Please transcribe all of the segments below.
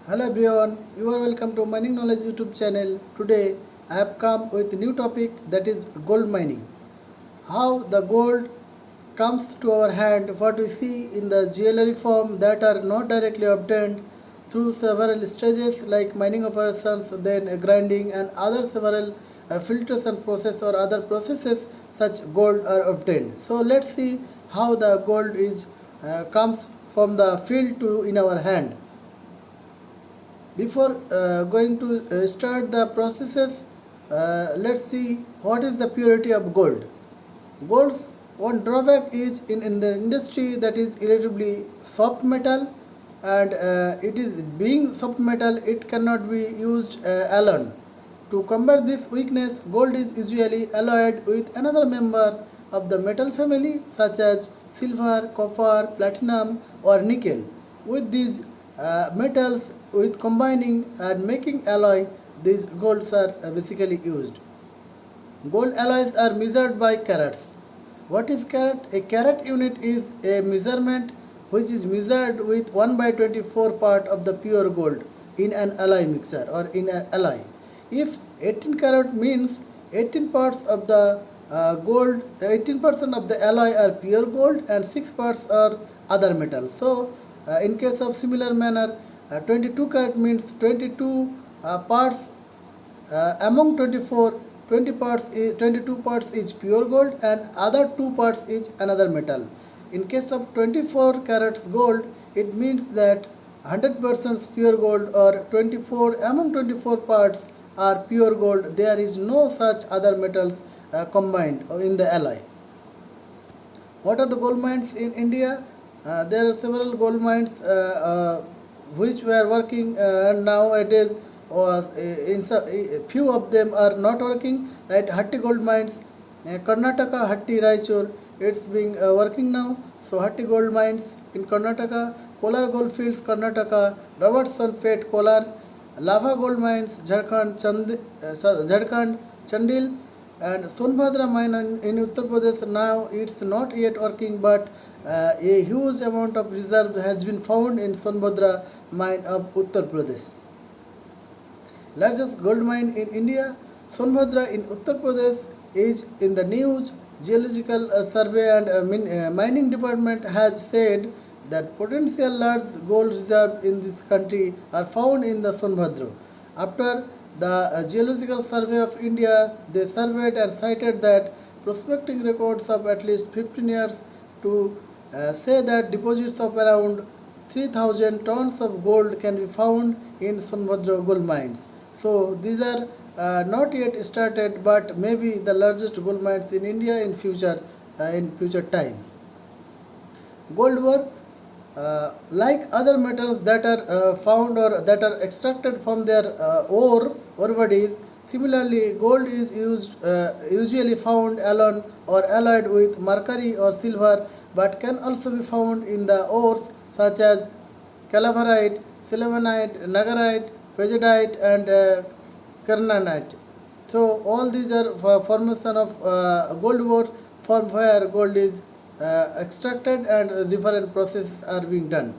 Hello everyone, you are welcome to Mining Knowledge YouTube channel. Today I have come with a new topic, that is gold mining. How the gold comes to our hand, what we see in the jewelry form that are not directly obtained through several stages like mining operations, then grinding and other several filtration process or other processes such gold are obtained. So let's see how the gold is comes from the field to in our hand. Before going to start the processes, let's see what is the purity of gold. Gold's one drawback is in the industry that is relatively soft metal, and it is being soft metal, it cannot be used alone. To combat this weakness, gold is usually alloyed with another member of the metal family such as silver, copper, platinum or nickel. With these metals with combining and making alloy, these golds are basically used. Gold alloys are measured by carats. What is carat? A carat unit is a measurement which is measured with 1 by 24 part of the pure gold in an alloy mixture or in an alloy. If 18 carat means 18 parts of the gold, 18% of the alloy are pure gold and 6 parts are other metal. So, in case of similar manner, 22 carat means 22 parts among 24, 22 parts is pure gold and other 2 parts is another metal. In case of 24 carats gold, it means that 100% pure gold or 24 among 24 parts are pure gold. There is no such other metals combined in the alloy. What are the gold mines in India? There are several gold mines which were working nowadays, or in few of them are not working. Like Hatti gold mines, Karnataka, Hatti, Raichur, it's being working now. So Hatti gold mines in Karnataka, Kolar gold fields, Karnataka, Robertson Fate, Kolar, Lava gold mines, Jharkhand, Jharkhand, Chandil, and Sonbhadra mine in Uttar Pradesh. Now it's not yet working, but a huge amount of reserve has been found in Sonbhadra mine of Uttar Pradesh. Largest gold mine in India, Sonbhadra in Uttar Pradesh, is in the news. Geological Survey and Mining Department has said that potential large gold reserve in this country are found in the Sonbhadra. After the Geological Survey of India, they surveyed and cited that prospecting records of at least 15 years to say that deposits of around 3,000 tons of gold can be found in Sonbhadra gold mines. So these are not yet started, but maybe the largest gold mines in India in future time. Gold ore, like other metals that are found or that are extracted from their ore bodies, similarly gold is usually found alone or alloyed with mercury or silver, but can also be found in the ores such as calaverite, sylvanite, nagarite, pegidite, and kernanite. So all these are formation of gold ore from where gold is extracted and different processes are being done.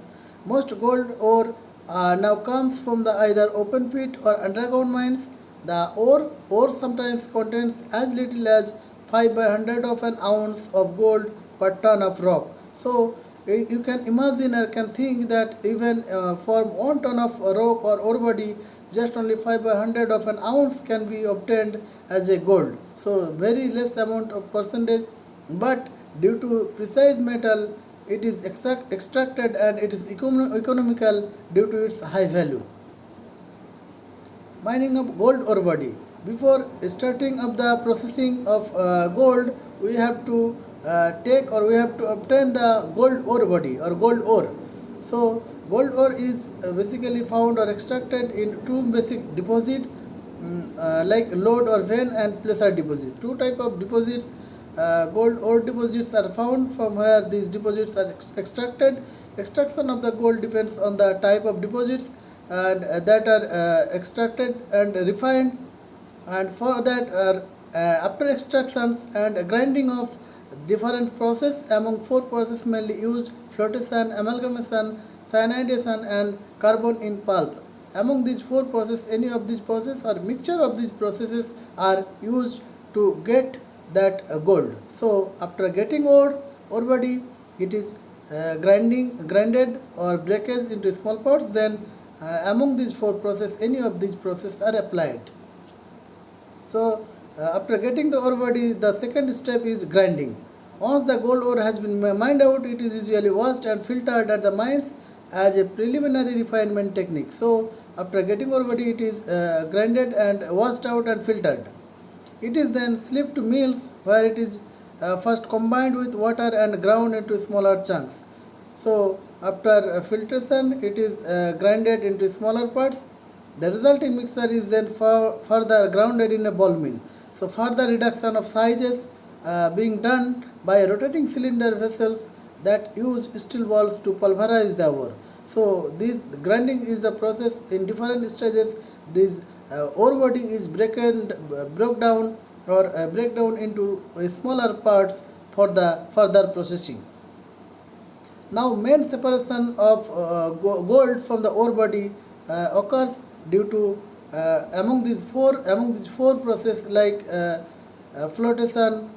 Most gold ore now comes from the either open pit or underground mines. The ore sometimes contains as little as 5 by 100 of an ounce of gold per ton of rock. So you can imagine or can think that even for 1 ton of rock or ore body, just only 5 by 100 of an ounce can be obtained as a gold. So very less amount of percentage, but due to precise metal, it is extracted and it is economical due to its high value. Mining of gold ore body. Before starting of the processing of gold, we have to take or we have to obtain the gold ore body or gold ore. So gold ore is basically found or extracted in two basic deposits, like lode or vein and placer deposits. Two type of deposits, gold ore deposits are found from where these deposits are extracted. Extraction of the gold depends on the type of deposits and that are extracted and refined, and for that after extractions and grinding of different process. Among 4 processes mainly used: flotation, amalgamation, cyanidation and carbon in pulp. among these four processes, any of these processes or mixture of these processes are used to get that gold. So after getting ore body, it is grinded or breakage into small parts. Then among these four processes, any of these processes are applied. So after getting the ore body, the second step is grinding. Once the gold ore has been mined out, it is usually washed and filtered at the mines as a preliminary refinement technique. So after getting ore body, it is grinded and washed out and filtered. It is then slipped to mills where it is first combined with water and ground into smaller chunks. So after filtration, it is grinded into smaller parts. The resulting mixture is then further grounded in a ball mill. So further reduction of sizes being done by rotating cylinder vessels that use steel balls to pulverize the ore. So this grinding is the process in different stages. This ore body is broke down or break down into smaller parts for the further processing. Now main separation of gold from the ore body occurs due to among these four processes like flotation,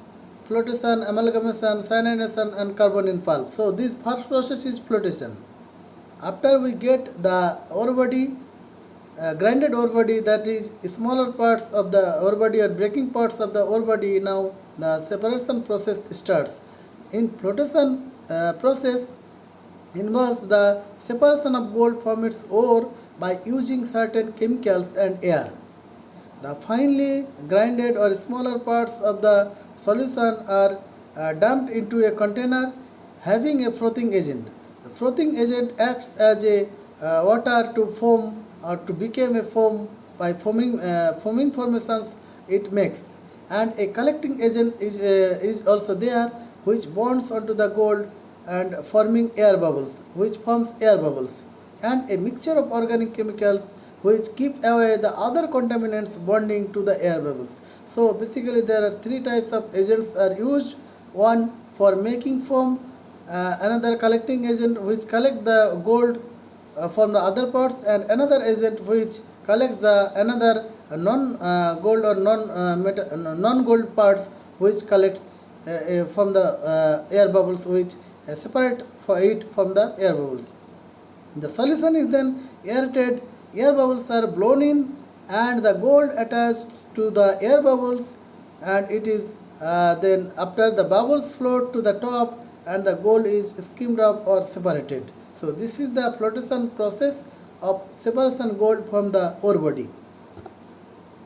amalgamation, cyanidation and carbon in pulp. So this first process is flotation. After we get the ore body, grinded ore body, that is smaller parts of the ore body or breaking parts of the ore body, now the separation process starts. In flotation process involves the separation of gold from its ore by using certain chemicals and air. The finely grinded or smaller parts of the solution are dumped into a container having a frothing agent. The frothing agent acts as a water to foam or to become a foam by foaming formations it makes, and a collecting agent is also there which bonds onto the gold and forming air bubbles, which forms air bubbles, and a mixture of organic chemicals which keep away the other contaminants bonding to the air bubbles. So basically there are three types of agents are used. One for making foam, another collecting agent which collect the gold from the other parts, and another agent which collects the another non-gold or non-gold parts which collects from the air bubbles, which separate for it from the air bubbles. The solution is then aerated, air bubbles are blown in and the gold attached to the air bubbles, and it is then after the bubbles float to the top and the gold is skimmed off or separated. So this is the flotation process of separation gold from the ore body.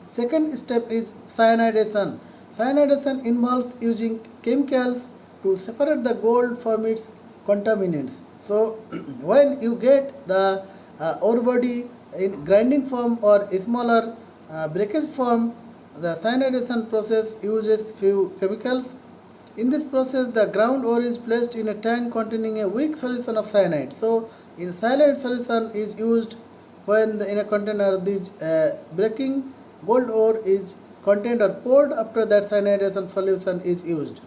Second step is cyanidation. Cyanidation involves using chemicals to separate the gold from its contaminants. So when you get the ore body in grinding form or smaller breakage form, the cyanidation process uses few chemicals. In this process, the ground ore is placed in a tank containing a weak solution of cyanide. So in cyanide solution is used when in a container this breaking gold ore is contained or poured. After that, cyanidation solution is used.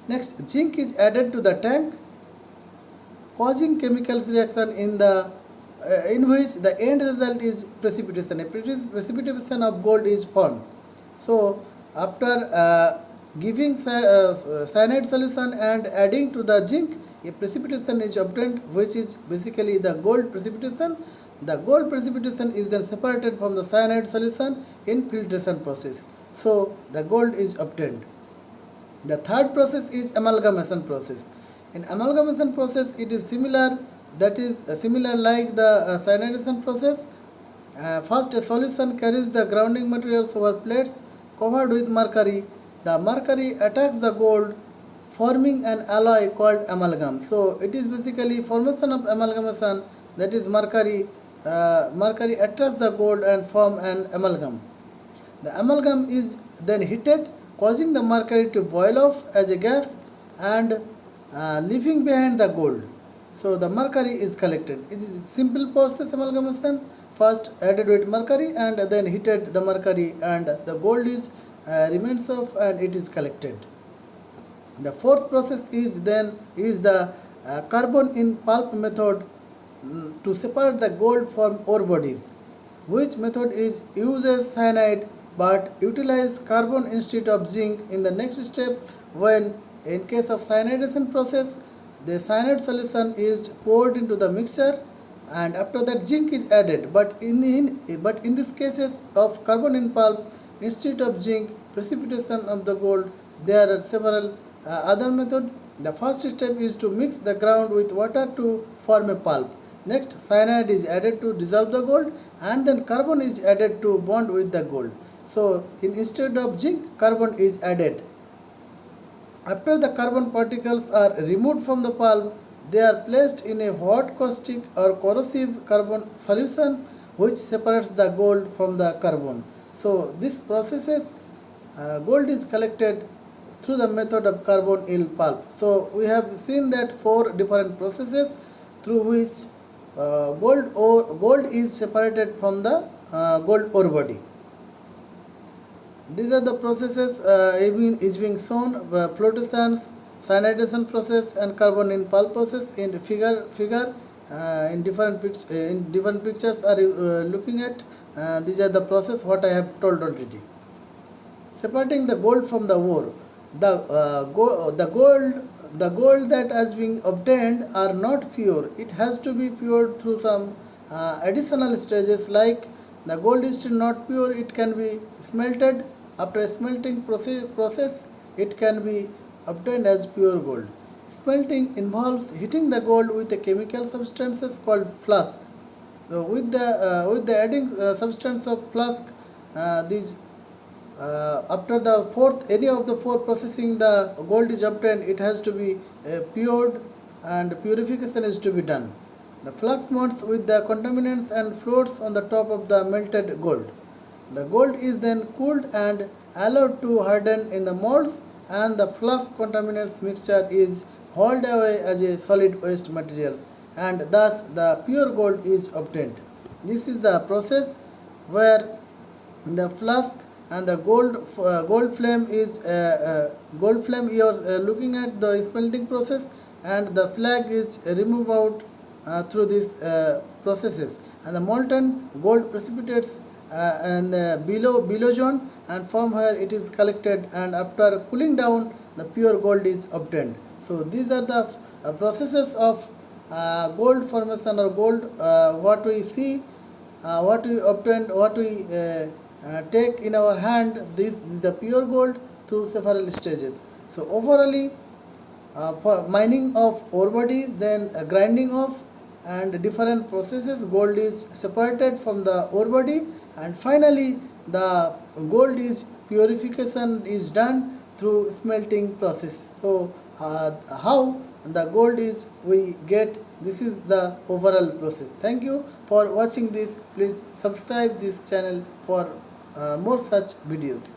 Next, zinc is added to the tank, causing chemical reaction in which the end result is precipitation. A precipitation of gold is formed. So after giving cyanide solution and adding to the zinc, a precipitation is obtained, which is basically the gold precipitation. The gold precipitation is then separated from the cyanide solution in filtration process. So the gold is obtained. The third process is amalgamation process. In amalgamation process, it is similar, that is similar like the cyanidation process. First, a solution carries the grounding materials over plates covered with mercury. The mercury attacks the gold, forming an alloy called amalgam. So it is basically formation of amalgamation, that is mercury attracts the gold and form an amalgam. The amalgam is then heated, causing the mercury to boil off as a gas and leaving behind the gold. So the mercury is collected. It is a simple process amalgamation. First added with mercury and then heated the mercury, and the gold is remains off and it is collected. The fourth process is the carbon in pulp method. to separate the gold from ore bodies. Which method is uses cyanide but utilize carbon instead of zinc in the next step? When in case of cyanidation process, the cyanide solution is poured into the mixture and after that zinc is added, but in these cases of carbon in pulp, instead of zinc precipitation of the gold, there are several other methods. The first step is to mix the ground with water to form a pulp. Next, cyanide is added to dissolve the gold and then carbon is added to bond with the gold. So instead of zinc, carbon is added. After the carbon particles are removed from the pulp, they are placed in a hot caustic or corrosive carbon solution which separates the gold from the carbon. So this processes gold is collected through the method of carbon in pulp. So we have seen that 4 different processes through which gold is separated from the gold ore body. These are the processes is being shown: flotations, cyanidation process, and carbon in pulp process in figure. In different pictures are looking at. These are the process what I have told already. Separating the gold from the ore. The gold that has been obtained are not pure. It has to be pure through some additional stages, like the gold is still not pure. It can be smelted. After smelting process, it can be obtained as pure gold. Smelting involves heating the gold with a chemical substances called flask. So with the adding substance of flask, these after the fourth, any of the 4 processing the gold is obtained, it has to be pured and purification is to be done. The flask mounts with the contaminants and floats on the top of the melted gold. The gold is then cooled and allowed to harden in the molds, and the flask contaminants mixture is hauled away as a solid waste materials, and thus the pure gold is obtained. This is the process where the flask and the gold flame you are looking at the smelting process, and the slag is removed out through these processes, and the molten gold precipitates and below zone, and from here it is collected, and after cooling down the pure gold is obtained. So these are the processes of gold formation or gold, what we see, what we obtain, what we take in our hand. This is the pure gold through several stages. So overally, for mining of ore body, then grinding of and different processes, gold is separated from the ore body, and finally the gold is purification is done through smelting process. So how the gold is we get, this is the overall process. Thank you for watching this. Please subscribe this channel for more such videos.